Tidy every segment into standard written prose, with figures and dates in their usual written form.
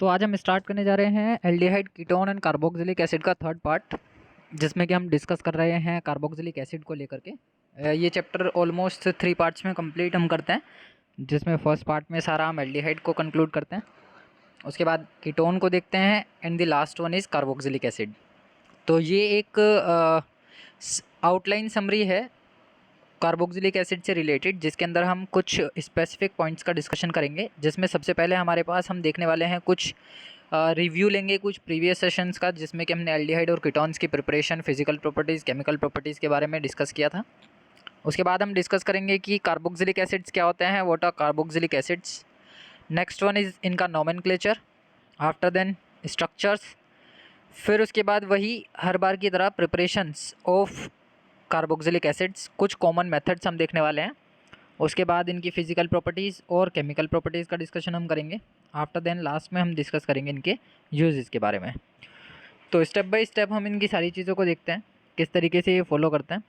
तो आज हम स्टार्ट करने जा रहे हैं aldehyde ketone and carboxylic acid का थर्ड पार्ट, जिसमें कि हम डिस्कस कर रहे हैं कार्बोक्सिलिक एसिड को लेकर के। ये चैप्टर ऑलमोस्ट 3 पार्ट्स में कंप्लीट हम करते हैं, जिसमें फर्स्ट पार्ट में सारा हम एल्डिहाइड को कंक्लूड करते हैं, उसके बाद कीटोन को देखते हैं and the last one is carboxylic acid. तो ये एक आउटलाइन समरी है कार्बोक्सिलिक एसिड से रिलेटेड, जिसके अंदर हम कुछ स्पेसिफिक पॉइंट्स का डिस्कशन करेंगे, जिसमें सबसे पहले हमारे पास हम देखने वाले हैं कुछ रिव्यू लेंगे कुछ प्रीवियस सेशंस का, जिसमें कि हमने एल्डिहाइड और कीटोन्स की preparation, physical properties, chemical properties के बारे में डिस्कस किया था। उसके बाद हम डिस्कस करेंगे कि कार्बोक्सिलिक एसिड्स क्या होते हैं, what are carboxylic acids. Next one is इनका नोमेनक्लेचर, आफ्टर देन स्ट्रक्चर्स, फिर उसके बाद वही हर बार की तरह प्रिपरेशंस ऑफ कार्बोक्सिलिक एसिड्स, कुछ कॉमन मेथड्स हम देखने वाले हैं। उसके बाद इनकी फ़िज़िकल प्रॉपर्टीज़ और केमिकल प्रॉपर्टीज़ का डिस्कशन हम करेंगे। आफ्टर देन लास्ट में हम डिस्कस करेंगे इनके यूजेस के बारे में। तो स्टेप बाय स्टेप हम इनकी सारी चीज़ों को देखते हैं, किस तरीके से ये फॉलो करते हैं।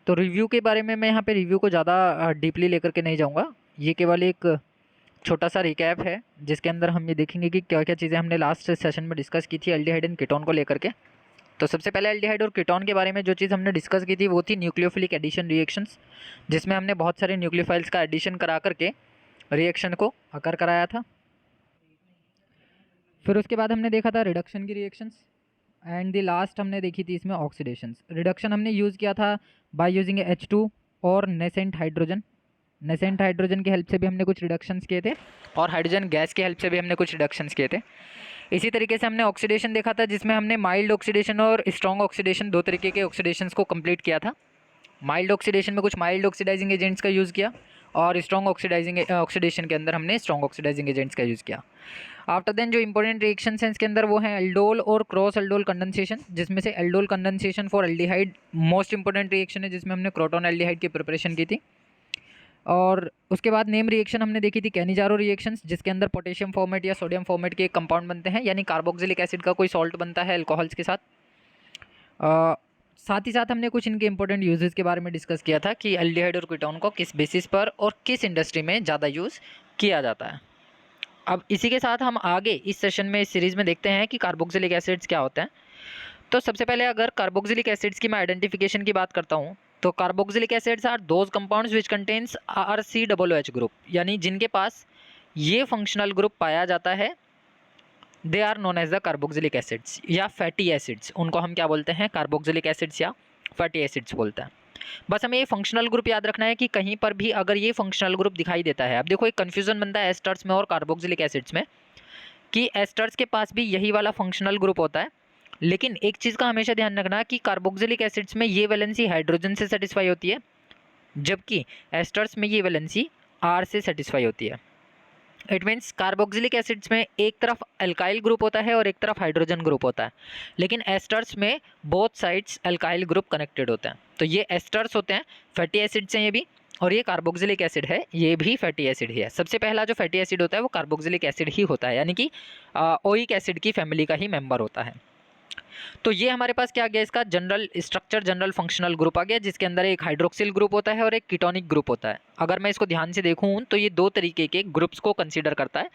तो रिव्यू के बारे में मैं यहाँ पे रिव्यू को ज़्यादा डीपली लेकर के नहीं जाऊँगा, ये केवल एक छोटा सा रिकैप है, जिसके अंदर हम ये देखेंगे कि क्या क्या चीज़ें हमने लास्ट सेशन में डिस्कस की थी एल्डिहाइड एंड कीटोन को लेकर के। तो सबसे पहले एल्डिहाइड और कीटोन के बारे में जो चीज़ हमने डिस्कस की थी वो थी न्यूक्लियोफिलिक एडिशन रिएक्शंस, जिसमें हमने बहुत सारे न्यूक्लियोफाइल्स का एडिशन करा करके रिएक्शन को अकर कराया था। फिर उसके बाद हमने देखा था रिडक्शन की रिएक्शंस एंड द लास्ट हमने देखी थी इसमें ऑक्सीडेशंस। रिडक्शन हमने यूज़ किया था बाय यूजिंग H2 और नेसेंट हाइड्रोजन। नेसेंट हाइड्रोजन की हेल्प से भी हमने कुछ रिडक्शंस किए थे और हाइड्रोजन गैस की हेल्प से भी हमने कुछ रिडक्शंस किए थे। इसी तरीके से हमने ऑक्सीडेशन देखा था, जिसमें हमने माइल्ड ऑक्सीडेशन और स्ट्रॉन्ग ऑक्सीडेशन, दो तरीके के ऑक्सीडेशंस को कंप्लीट किया था। माइल्ड ऑक्सीडेशन में कुछ माइल्ड ऑक्सीडाइजिंग एजेंट्स का यूज़ किया और स्ट्रॉन्ग ऑक्सीडेशन के अंदर हमने स्ट्रॉन्ग ऑक्सीडाइजिंग एजेंट्स का यूज़ किया। आफ्टर देन जो इंपॉर्टेंट रिएक्शंस हैं इसके अंदर वो हैं एल्डोल और क्रॉस एल्डोल कंडेंसेशन, जिसमें से aldol condensation for aldehyde most important reaction है, जिसमें हमने क्रोटोन एल्डिहाइड की प्रिपरेशन की थी। और उसके बाद नेम रिएक्शन हमने देखी थी कैनिजारो रिएक्शंस, जिसके अंदर पोटेशियम फॉर्मेट या सोडियम फॉर्मेट के एक कंपाउंड बनते हैं, यानी कार्बोक्सिलिक एसिड का कोई सॉल्ट बनता है अल्कोहल्स के साथ। साथ ही साथ हमने कुछ इनके इंपॉर्टेंट यूजेस के बारे में डिस्कस किया था कि एल्डिहाइड और कीटोन को किस बेसिस पर और किस इंडस्ट्री में ज़्यादा यूज़ किया जाता है। अब इसी के साथ हम आगे इस सेशन में, इस सीरीज़ में देखते हैं कि कार्बोक्सिलिक एसिड्स क्या होते हैं। तो सबसे पहले अगर कार्बोक्सिलिक एसिड्स की मैं आइडेंटिफिकेशन की बात करता हूँ, तो carboxylic acids are those compounds which contains RCOOH group, यानी जिनके पास ये फंक्शनल ग्रुप पाया जाता है, they are known as the carboxylic acids या फैटी एसिड्स। उनको हम क्या बोलते हैं, कार्बोक्सिलिक एसिड्स या फैटी एसिड्स बोलते हैं। बस हमें ये फंक्शनल ग्रुप याद रखना है कि कहीं पर भी अगर ये फंक्शनल ग्रुप दिखाई देता है, अब देखो एक कन्फ्यूजन बनता है एस्टर्स में और कार्बोक्सिलिक एसिड्स में, कि एस्टर्स के पास भी यही वाला फंक्शनल ग्रुप होता है, लेकिन एक चीज़ का हमेशा ध्यान रखना कि कार्बोक्सिलिक एसिड्स में ये वैलेंसी हाइड्रोजन से सेटिस्फाई होती है, जबकि एस्टर्स में ये वैलेंसी R से सेटिस्फाई होती है। इट मीन्स कार्बोक्सिलिक एसिड्स में एक तरफ अल्काइल ग्रुप होता है और एक तरफ हाइड्रोजन ग्रुप होता है, लेकिन एस्टर्स में both sides alkyl group connected होते हैं। तो ये एस्टर्स होते हैं, फैटी एसिड्स हैं ये भी, और ये कार्बोक्सिलिक एसिड है, ये भी फैटी एसिड ही है। सबसे पहला जो फैटी एसिड होता है वो कार्बोक्सिलिक एसिड ही होता है, यानी कि ओइक एसिड की फैमिली का ही मेंबर होता है। तो ये हमारे पास क्या आ गया, इसका general structure, general functional group आ गया, जिसके अंदर एक हाइड्रोक्सिल ग्रुप होता है और एक कीटोनिक ग्रुप होता है। अगर मैं इसको ध्यान से देखूं तो ये दो तरीके के ग्रुप्स को कंसीडर करता है,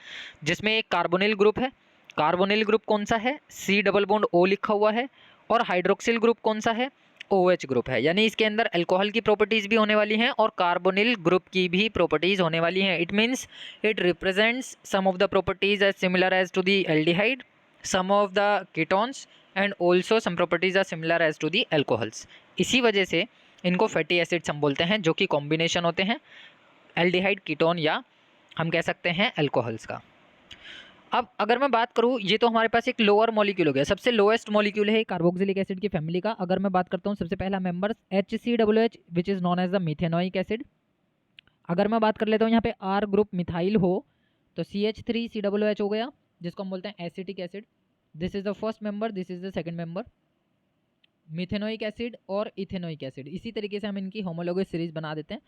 जिसमें एक कार्बोनिल ग्रुप है। कार्बोनिल ग्रुप कौन सा है, C डबल बॉन्ड O लिखा हुआ है, और हाइड्रोक्सिल ग्रुप कौन सा है, OH ग्रुप है। यानी इसके अंदर अल्कोहल की प्रॉपर्टीज भी होने वाली हैं और कार्बोनिल ग्रुप की भी प्रॉपर्टीज होने वाली हैं। It means it represents some of the properties as similar as to the aldehyde, some of the ketones and also some properties are similar as to the alcohols। इसी वजह से इनको fatty acids हम बोलते हैं, जो कि कॉम्बिनेशन होते हैं एल्डिहाइड, कीटोन या हम कह सकते हैं अल्कोहल्स का। अब अगर मैं बात करूँ, ये तो हमारे पास एक लोअर मॉलिक्यूल हो गया, सबसे लोएस्ट मॉलिक्यूल है कार्बोक्सिलिक एसिड की फैमिली का। अगर मैं बात करता हूँ सबसे पहला member HCOOH which is known as the methanoic acid. अगर मैं बात कर लेता हूँ यहाँ पे R ग्रुप मिथाइल हो तो CH3COOH हो गया, जिसको हम बोलते हैं acetic acid. This is the first member, this is the second member. Methanoic acid और इथेनोइक एसिड, इसी तरीके से हम इनकी होमोलॉगस सीरीज बना देते हैं।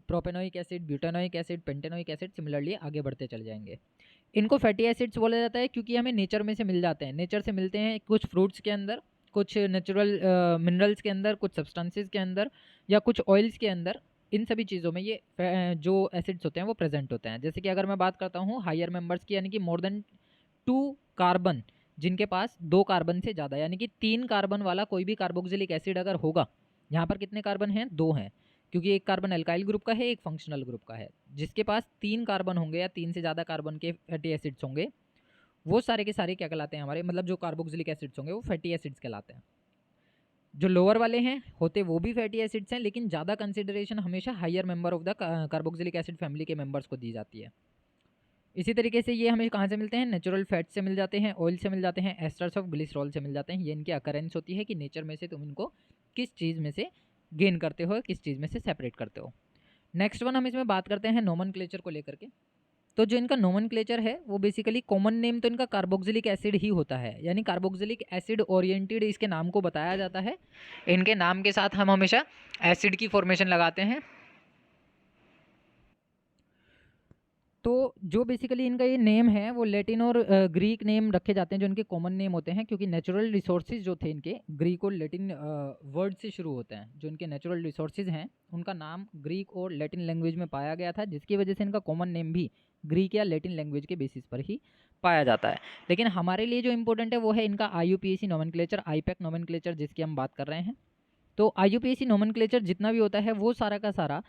Propanoic acid, butanoic acid, pentanoic acid, similarly आगे बढ़ते चले जाएंगे। इनको फैटी एसिड्स बोला जाता है क्योंकि हमें नेचर में से मिल जाते हैं, नेचर से मिलते हैं कुछ फ्रूट्स के अंदर, कुछ नेचुरल मिनरल्स के अंदर, कुछ सब्सटेंसेस के अंदर या कुछ ऑयल्स के अंदर। इन सभी चीज़ों में ये जो एसिड्स होते हैं वो प्रेजेंट होते हैं। जैसे कि अगर मैं बात करता हूँ हायर मेंबर्स की, यानी कि मोर देन 2 कार्बन, जिनके पास 2 कार्बन से ज़्यादा, यानी कि 3 कार्बन वाला कोई भी कार्बोक्सिलिक एसिड अगर होगा, यहाँ पर कितने कार्बन हैं? 2 हैं, क्योंकि एक कार्बन अल्काइल ग्रुप का है, एक फंक्शनल ग्रुप का है। जिसके पास 3 कार्बन होंगे या 3 से ज़्यादा कार्बन के फैटी एसिड्स होंगे, वो सारे के सारे क्या कहलाते हैं हमारे, मतलब जो कार्बोक्सिलिक एसिड्स होंगे वो फैटी एसिड्स कहलाते हैं। जो लोअर वाले हैं होते वो भी फैटी एसिड्स हैं, लेकिन ज़्यादा कंसिडरेशन हमेशा higher member of the carboxylic acid family के मेंबर्स को दी जाती है। इसी तरीके से ये हमें कहाँ से मिलते हैं? नेचुरल फैट से मिल जाते हैं, ऑयल से मिल जाते हैं, एस्टर्स ऑफ ग्लिसरॉल से मिल जाते हैं। ये इनकी अकरेंस होती है कि नेचर में से तुम इनको किस चीज़ में से गेन करते हो, किस चीज़ में से सेपरेट करते हो। नेक्स्ट वन हम इसमें बात करते हैं नोमेनक्लेचर को लेकर के। तो जो इनका नोमेनक्लेचर है वो बेसिकली कॉमन नेम तो इनका कार्बोक्सिलिक एसिड ही होता है, यानी कार्बोक्सिलिक एसिड ओरिएंटेड इसके नाम को बताया जाता है। इनके नाम के साथ हम हमेशा एसिड की फॉर्मेशन लगाते हैं। तो जो बेसिकली इनका ये नेम है वो लैटिन और ग्रीक नेम रखे जाते हैं जो इनके कॉमन नेम होते हैं, क्योंकि नेचुरल रिसोर्सेज जो थे इनके ग्रीक और लैटिन वर्ड से शुरू होते हैं। जो इनके नेचुरल रिसोर्सेज हैं उनका नाम ग्रीक और लैटिन लैंग्वेज में पाया गया था, जिसकी वजह से इनका कॉमन नेम भी ग्रीक या लैटिन लैंग्वेज के बेसिस पर ही पाया जाता है। लेकिन हमारे लिए जो इंपॉर्टेंट है वो है इनका IUPAC नोमेनक्लेचर, आईपैक नोमेनक्लेचर जिसकी हम बात कर रहे हैं। तो IUPAC नोमेनक्लेचर जितना भी होता है वो सारा का सारा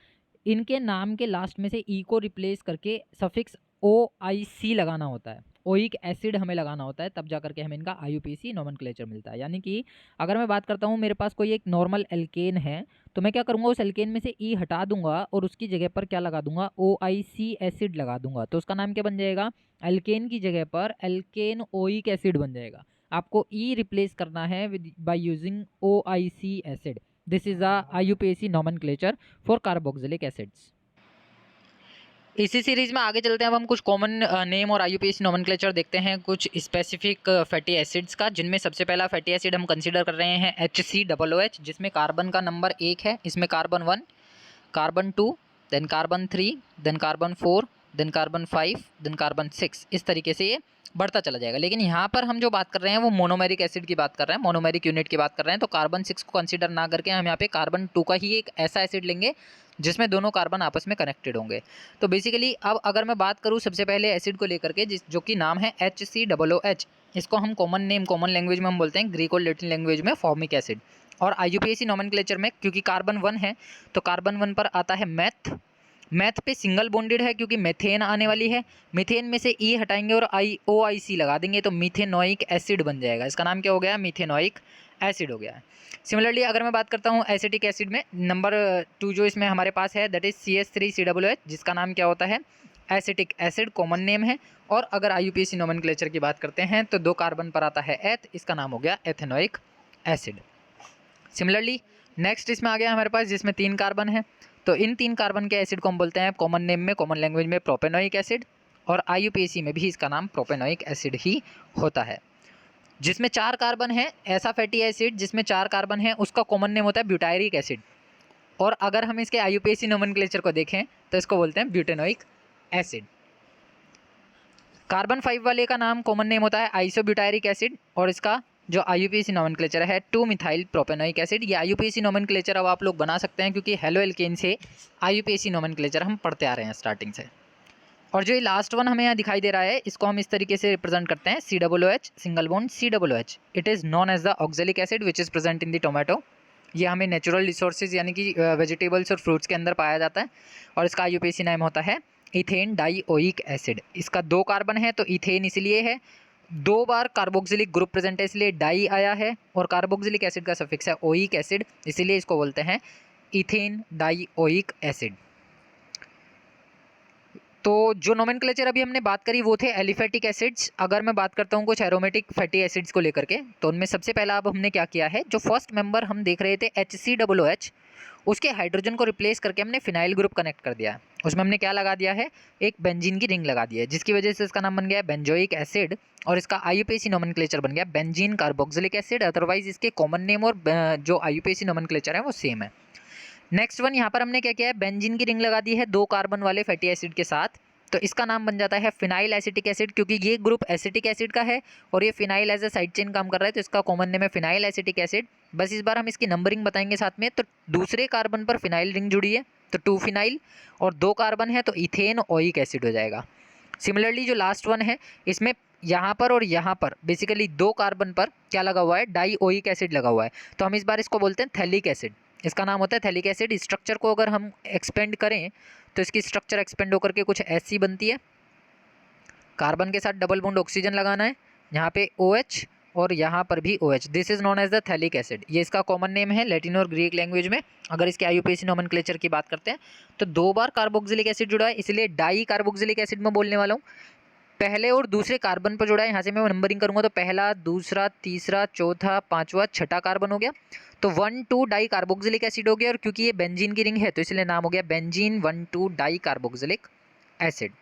इनके नाम के लास्ट में से ई को रिप्लेस करके सफिक्स OIC लगाना होता है, ओइक एसिड हमें लगाना होता है, तब जा करके हमें इनका IUPAC नोमेनक्लेचर मिलता है। यानी कि अगर मैं बात करता हूँ मेरे पास कोई एक नॉर्मल एल्केन है, तो मैं क्या करूँगा, उस एल्केन में से ई हटा दूंगा और उसकी जगह पर क्या लगा दूंगा, OIC एसिड लगा दूंगा। तो उसका नाम क्या बन जाएगा, एल्केन की जगह पर एल्केन ओइक एसिड बन जाएगा। आपको ई रिप्लेस करना है by using OIC acid. This is the IUPAC nomenclature for carboxylic acids. इसी सीरीज में आगे चलते हैं, अब हम कुछ कॉमन नेम और IUPAC नोमेनक्लेचर देखते हैं कुछ स्पेसिफिक फैटी एसिड्स का, जिनमें सबसे पहला फैटी एसिड हम कंसीडर कर रहे हैं HCOOH, जिसमें कार्बन का नंबर 1 है। इसमें carbon 1, carbon 2, then carbon 3, then carbon 4, then carbon 5, then carbon 6, इस तरीके से ये बढ़ता चला जाएगा। लेकिन यहाँ पर हम जो बात कर रहे हैं वो मोनोमेरिक एसिड की बात कर रहे हैं, मोनोमेरिक यूनिट की बात कर रहे हैं। तो कार्बन 6 को कंसीडर ना करके हम यहाँ पे कार्बन 2 का ही एक ऐसा एसिड लेंगे जिसमें दोनों कार्बन आपस में कनेक्टेड होंगे। तो बेसिकली अब अगर मैं बात करूँ सबसे पहले एसिड को लेकर के, जो कि नाम है HCOOH, इसको हम कॉमन नेम, कॉमन लैंग्वेज में हम बोलते हैं ग्रीक और लैटिन लैंग्वेज में फॉर्मिक एसिड। और IUPAC नोमेनक्लेचर में क्योंकि कार्बन 1 है तो कार्बन 1 पर आता है मैथ, मैथ पे सिंगल बॉन्डेड है क्योंकि मेथेन आने वाली है। मेथेन में से ई हटाएंगे और OIC लगा देंगे तो मीथेनोइक एसिड बन जाएगा। इसका नाम क्या हो गया, मीथेनोइक एसिड हो गया है। सिमिलरली अगर मैं बात करता हूँ एसिटिक एसिड में, नंबर 2 जो इसमें हमारे पास है दैट इज CH3COOH, जिसका नाम क्या होता है, एसिटिक एसिड, कॉमन नेम है। और अगर IUPAC नोमेनक्लेचर की बात करते हैं तो 2 कार्बन पर आता है एथ, इसका नाम हो गया एथेनोइक एसिड। सिमिलरली नेक्स्ट इसमें आ गया हमारे पास जिसमें 3 कार्बन है, तो इन 3 कार्बन के एसिड को हम बोलते हैं कॉमन नेम में, कॉमन लैंग्वेज में प्रोपेनोइक एसिड, और IUPAC में भी इसका नाम प्रोपेनोइक एसिड ही होता है। जिसमें 4 कार्बन है, ऐसा फैटी एसिड जिसमें 4 कार्बन है उसका कॉमन नेम होता है ब्यूटायरिक एसिड। और अगर हम इसके IUPAC नोमेनक्लेचर को देखें तो इसको बोलते हैं ब्यूटेनोइक एसिड। कार्बन 5 वाले का नाम कॉमन नेम होता है आइसोब्यूटायरिक एसिड, और इसका जो IUPAC नोमेनक्लेचर है 2 मिथाइल प्रोपेनोइक एसिड। ये IUPAC नोमेनक्लेचर अब आप लोग बना सकते हैं क्योंकि हेलो एल्केन से IUPAC नोमेनक्लेचर हम पढ़ते आ रहे हैं स्टार्टिंग से। और जो ये लास्ट वन हमें यहाँ दिखाई दे रहा है इसको हम इस तरीके से रिप्रेजेंट करते हैं COOH, single bond COOH। It is known as the oxalic acid which is present in the tomato. ये हमें नेचुरल रिसोर्सेज यानी कि वेजिटेबल्स और फ्रूट्स के अंदर पाया जाता है, और इसका IUPAC नाम होता है इथेन डाइओइक एसिड। इसका 2 कार्बन है तो इथेन इसलिए है, 2 बार कार्बोक्सिलिक ग्रुप प्रेजेंट है इसलिए डाई आया है, और कार्बोक्सिलिक एसिड का सफिक्स है ओइक एसिड, इसीलिए इसको बोलते हैं इथेन डाइओइक एसिड। तो जो नोमेनक्लेचर अभी हमने बात करी वो थे एलिफेटिक एसिड्स। अगर मैं बात करता हूँ कुछ एरोमेटिक फैटी एसिड्स को लेकर के, तो उनमें सबसे पहला अब हमने क्या किया है, जो फर्स्ट मेंबर हम देख रहे थे HCOOH, उसके हाइड्रोजन को रिप्लेस करके हमने फिनाइल ग्रुप कनेक्ट कर दिया है। उसमें हमने क्या लगा दिया है, एक बेंजीन की रिंग लगा दी है, जिसकी वजह से इसका नाम बन गया बेंजोइक एसिड, और इसका IUPAC नोमेनक्लेचर बन गया बेंजीन कार्बोक्सिलिक एसिड। अदरवाइज इसके कॉमन नेम और जो IUPAC नोमेनक्लेचर है वो सेम है। नेक्स्ट वन यहाँ पर हमने क्या किया है, बेंजीन की रिंग लगा दी है 2 कार्बन वाले फैटी एसिड के साथ, तो इसका नाम बन जाता है फिनाइल एसिटिक एसिड, क्योंकि ये ग्रुप एसिटिक एसिड का है और ये phenyl as a side chain काम कर रहा है, तो इसका कॉमन नेम है फिनाइल एसिटिक एसिड। बस इस बार हम इसकी नंबरिंग बताएंगे साथ में। तो दूसरे कार्बन पर फिनाइल रिंग जुड़ी है तो 2 फिनाइल, और 2 कार्बन है तो इथेन ओइक एसिड हो जाएगा। सिमिलरली जो लास्ट वन है इसमें यहाँ पर और यहाँ पर बेसिकली 2 कार्बन पर क्या लगा हुआ है, डाइओइक एसिड लगा हुआ है। तो हम इस बार इसको बोलते हैं थैलिक एसिड, इसका नाम होता है थैलिक एसिड। स्ट्रक्चर को अगर हम एक्सपेंड करें तो इसकी स्ट्रक्चर एक्सपेंड होकर के कुछ ऐसी बनती है। कार्बन के साथ डबल बॉन्ड ऑक्सीजन लगाना है, यहाँ पे OH और यहाँ पर भी OH। This is known as the phthalic acid. ये इसका कॉमन नेम है लैटिन और ग्रीक लैंग्वेज में। अगर इसके IUPAC नोमेनक्लेचर की बात करते हैं तो 2 बार कार्बोक्सिलिक एसिड जुड़ा है, इसलिए डाई कार्बोक्सिलिक एसिड में बोलने वाला हूँ। पहले और दूसरे कार्बन पर जुड़ा है, यहाँ से मैं नंबरिंग करूँगा तो पहला, दूसरा, तीसरा, चौथा, पाँचवा, छठा कार्बन हो गया। तो 1,2 डाई कार्बोक्सिलिक एसिड हो गया। और क्योंकि ये बेंजीन की रिंग है तो इसलिए नाम हो गया बेंजीन 1,2 डाई कार्बोक्सिलिक एसिड।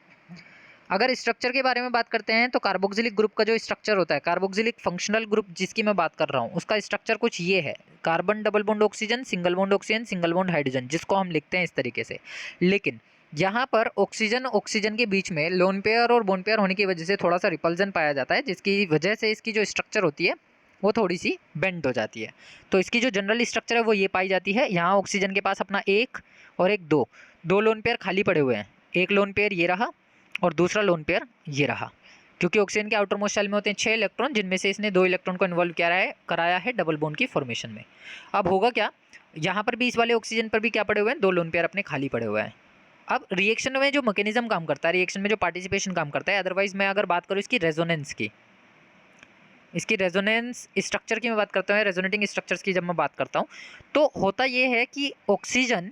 अगर स्ट्रक्चर के बारे में बात करते हैं तो कार्बोक्सिलिक ग्रुप का जो स्ट्रक्चर होता है, कार्बोक्सिलिक फंक्शनल ग्रुप जिसकी मैं बात कर रहा हूँ, उसका स्ट्रक्चर कुछ ये है। Carbon double bond oxygen, single bond oxygen, single bond hydrogen, जिसको हम लिखते हैं इस तरीके से। लेकिन यहाँ पर ऑक्सीजन के बीच में लोन पेयर और बोन पेयर होने की वजह से थोड़ा सा रिपल्जन पाया जाता है, जिसकी वजह से इसकी जो स्ट्रक्चर होती है वो थोड़ी सी बेंड हो जाती है। तो इसकी जो जनरल स्ट्रक्चर है वो ये पाई जाती है। यहाँ ऑक्सीजन के पास अपना 1 और 1 2 लोन पेयर खाली पड़े हुए हैं। एक लोन पेयर ये रहा और दूसरा लोन पेयर ये रहा। क्योंकि ऑक्सीजन के आउटर मोस्ट शेल में होते हैं 6 इलेक्ट्रॉन, जिनमें से इसने 2 इलेक्ट्रॉन को इन्वॉल्व कराया है डबल बॉन्ड की फॉर्मेशन में। अब होगा क्या, यहाँ पर भी इस वाले ऑक्सीजन पर भी क्या पड़े हुए हैं, 2 लोन पेयर अपने खाली पड़े हुए हैं। अब रिएक्शन में जो मैकेनिज्म काम करता है, रिएक्शन में जो पार्टिसिपेशन काम करता है, अदरवाइज मैं अगर बात करूँ इसकी रेजोनेंस की, इसकी रेजोनेंस स्ट्रक्चर की मैं बात करता हूँ, रेजोनेटिंग स्ट्रक्चर्स की जब मैं बात करता हूँ, तो होता ये है कि ऑक्सीजन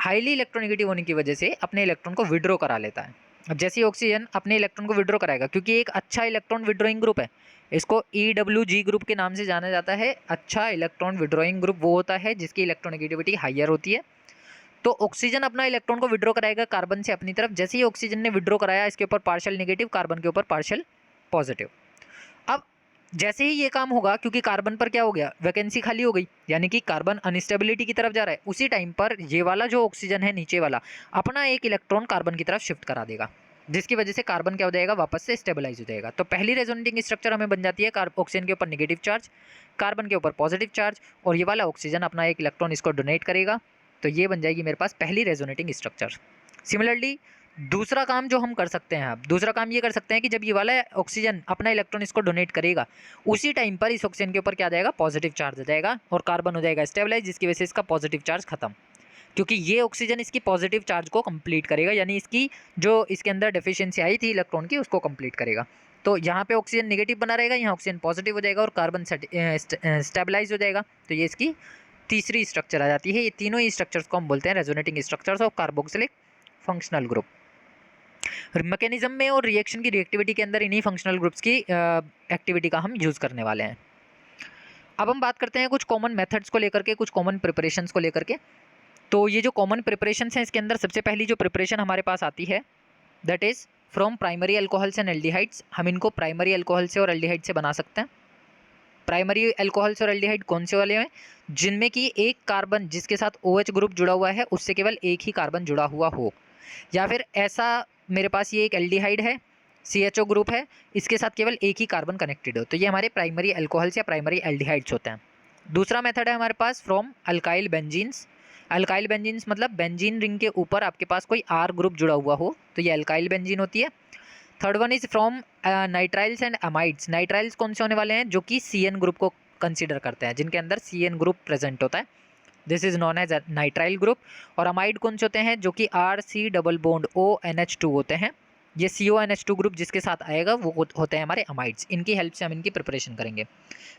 हाईली इलेक्ट्रोनेगेटिव होने की वजह से अपने इलेक्ट्रॉन को विड्रॉ करा लेता है। अब जैसे ही ऑक्सीजन अपने इलेक्ट्रॉन को विड्रॉ कराएगा, क्योंकि एक अच्छा इलेक्ट्रॉन विड्रॉइंग ग्रुप है, इसको EWG ग्रुप के नाम से जाना जाता है। अच्छा इलेक्ट्रॉन विड्रॉइंग ग्रुप वो होता है जिसकी इलेक्ट्रोनेगेटिविटी हायर होती है। तो ऑक्सीजन अपना इलेक्ट्रॉन को विड्रॉ कराएगा कार्बन से अपनी तरफ। जैसे ही ऑक्सीजन ने विड्रॉ कराया, इसके ऊपर पार्शियल नेगेटिव, कार्बन के ऊपर पार्शियल पॉजिटिव। अब जैसे ही ये काम होगा, क्योंकि कार्बन पर क्या हो गया, वैकेंसी खाली हो गई, यानी कि कार्बन अनस्टेबिलिटी की तरफ जा रहा है, उसी टाइम पर ये वाला जो ऑक्सीजन है नीचे वाला अपना एक इलेक्ट्रॉन कार्बन की तरफ शिफ्ट करा देगा, जिसकी वजह से कार्बन क्या हो जाएगा, वापस से स्टेबलाइज हो जाएगा। तो पहली रेजोनेटिंग स्ट्रक्चर हमें बन जाती है ऑक्सीजन के ऊपर नेगेटिव चार्ज, कार्बन के ऊपर पॉजिटिव चार्ज, और ये वाला ऑक्सीजन अपना एक इलेक्ट्रॉन इसको डोनेट करेगा। तो ये बन जाएगी मेरे पास पहली रेजोनेटिंग स्ट्रक्चर। सिमिलरली दूसरा काम जो हम कर सकते हैं, अब दूसरा काम ये कर सकते हैं कि जब ये वाला ऑक्सीजन अपना इलेक्ट्रॉन इसको डोनेट करेगा, उसी टाइम पर इस ऑक्सीजन के ऊपर क्या आ जाएगा, पॉजिटिव चार्ज आ जाएगा और कार्बन हो जाएगा स्टेबलाइज, जिसकी वजह से इसका पॉजिटिव चार्ज खत्म। क्योंकि ये ऑक्सीजन इसकी पॉजिटिव चार्ज को कंप्लीट करेगा, यानी इसकी जो इसके अंदर डेफिशिएंसी आई थी इलेक्ट्रॉन की, उसको कंप्लीट करेगा। तो यहाँ पे ऑक्सीजन नेगेटिव बना रहेगा, यहाँ ऑक्सीजन पॉजिटिव हो जाएगा और कार्बन स्टेबलाइज हो जाएगा। तो ये इसकी तीसरी स्ट्रक्चर आ जाती है। ये तीनों ही स्ट्रक्चर्स को हम बोलते हैं resonating structures of carboxylic functional group. Mechanism में और रिएक्शन की रिएक्टिविटी के अंदर इन्हीं फंक्शनल ग्रुप्स की एक्टिविटी का हम यूज़ करने वाले हैं। अब हम बात करते हैं कुछ कॉमन मेथड्स को लेकर के, कुछ कॉमन प्रिपरेशंस को लेकर के। तो ये जो कॉमन प्रिपरेशंस हैं, इसके अंदर सबसे पहली जो प्रिपरेशन हमारे पास आती है that is from primary alcohols and aldehydes. हम इनको प्राइमरी अल्कोहल से और एल्डिहाइड से बना सकते हैं। प्राइमरी अल्कोहल्स और एल्डिहाइड कौन से वाले हैं, जिनमें कि एक कार्बन जिसके साथ OH ग्रुप जुड़ा हुआ है उससे केवल एक ही कार्बन जुड़ा हुआ हो, या फिर ऐसा मेरे पास ये एक एल्डिहाइड है, CHO ग्रुप है, इसके साथ केवल एक ही कार्बन कनेक्टेड हो। तो ये हमारे प्राइमरी अल्कोहल्स या प्राइमरी एल्डिहाइड्स होते हैं। दूसरा मेथड है हमारे पास from alkyl benzenes. Alkyl benzenes मतलब बेंजीन रिंग के ऊपर आपके पास कोई R ग्रुप जुड़ा हुआ हो, तो ये अल्काइल बेंजीन होती है। Third one is from nitriles and amides. Nitriles कौन से होने वाले हैं, जो कि CN ग्रुप को कंसीडर करते हैं, जिनके अंदर CN ग्रुप प्रेजेंट होता है, this is known as nitrile group. और अमाइड कौन से होते हैं, जो कि RC डबल बॉन्ड ONH2 होते हैं। ये CONH2 ग्रुप जिसके साथ आएगा वो होते हैं हमारे अमाइड्स। इनकी हेल्प से हम इनकी प्रिपरेशन करेंगे।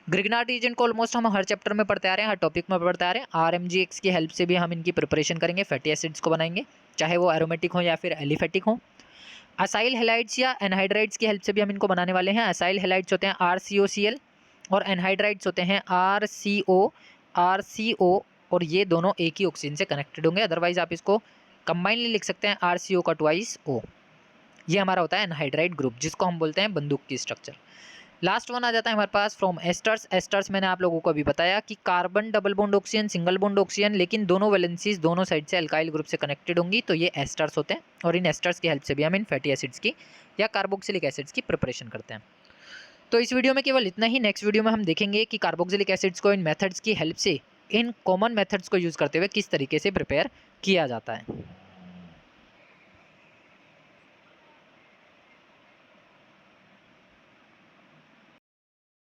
ग्रिग्नार्ड रीजन को ऑलमोस्ट हम हर चैप्टर में पढ़ते आ रहे हैं, हर टॉपिक में पढ़ते आ रहे हैं। RMGX की हेल्प से भी हम इनकी प्रिपरेशन करेंगे, फैटी एसिड्स को बनाएंगे, चाहे वो एरोमेटिक हो या फिर एलिफेटिक हो। असाइल हेलाइड्स या एनहाइड्राइड्स की हेल्प से भी हम इनको बनाने वाले हैं। असाइल हेलाइड्स होते हैं RCOCl और एनहाइड्राइड्स होते हैं RCO, और ये दोनों एक ही ऑक्सीजन से कनेक्टेड होंगे। अदरवाइज आप इसको कंबाइनली लिख सकते हैं RCO का ट्वाइस O। ये हमारा होता है एनहाइड्राइड ग्रुप, जिसको हम बोलते हैं बंदूक की स्ट्रक्चर। लास्ट वन आ जाता है हमारे पास फ्रॉम एस्टर्स। एस्टर्स मैंने आप लोगों को अभी बताया कि carbon double bond oxygen, single bond oxygen, लेकिन दोनों वैलेंसीज दोनों साइड से अल्काइल ग्रुप से कनेक्टेड होंगी, तो ये एस्टर्स होते हैं। और इन एस्टर्स की हेल्प से भी हम इन फैटी एसिड्स की या कार्बोक्सिलिक एसिड्स की प्रिपरेशन करते हैं। तो इस वीडियो में केवल इतना ही। नेक्स्ट वीडियो में हम देखेंगे कि कार्बोक्सिलिक एसिड्स को इन मेथड्स की हेल्प से, इन कॉमन मेथड्स को यूज़ करते हुए किस तरीके से प्रिपेयर किया जाता है।